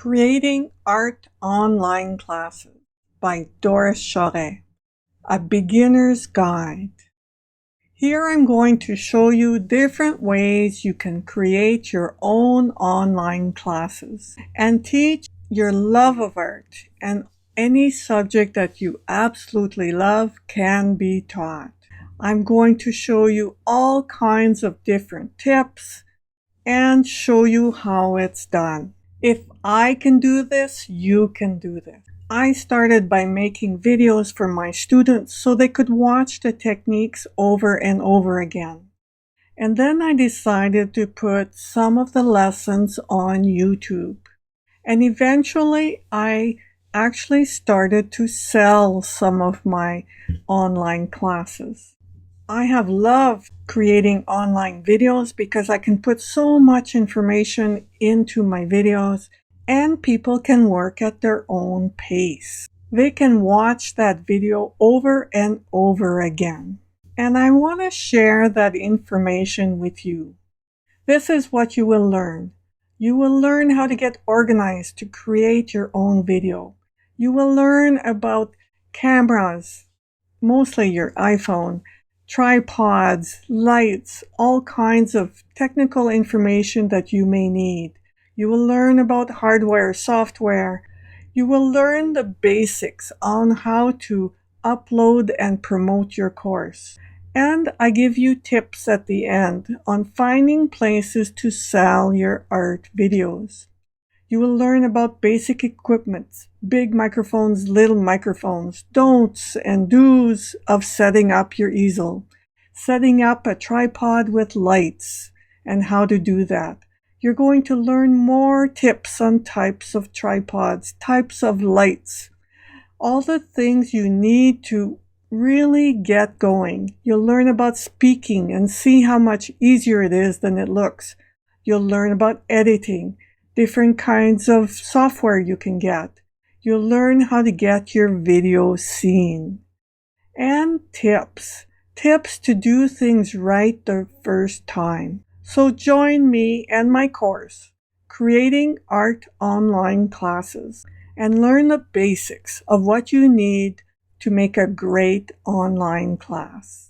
Creating Art Online Classes by Doris Charest, a beginner's guide. Here I'm going to show you different ways you can create your own online classes and teach your love of art, and any subject that you absolutely love can be taught. I'm going to show you all kinds of different tips and show you how it's done. If I can do this, you can do this. I started by making videos for my students so they could watch the techniques over and over again. And then I decided to put some of the lessons on YouTube. And eventually I actually started to sell some of my online classes. I have loved creating online videos because I can put so much information into my videos and people can work at their own pace. They can watch that video over and over again. And I want to share that information with you. This is what you will learn. You will learn how to get organized to create your own video. You will learn about cameras, mostly your iPhone, tripods, lights, all kinds of technical information that you may need. You will learn about hardware, software. You will learn the basics on how to upload and promote your course. And I give you tips at the end on finding places to sell your art videos. You will learn about basic equipment, big microphones, little microphones, don'ts and do's of setting up your easel, setting up a tripod with lights, and how to do that. You're going to learn more tips on types of tripods, types of lights, all the things you need to really get going. You'll learn about speaking and see how much easier it is than it looks. You'll learn about editing, different kinds of software you can get. You'll learn how to get your video seen. And tips to do things right the first time. So join me and my course, Creating Art Online Classes, and learn the basics of what you need to make a great online class.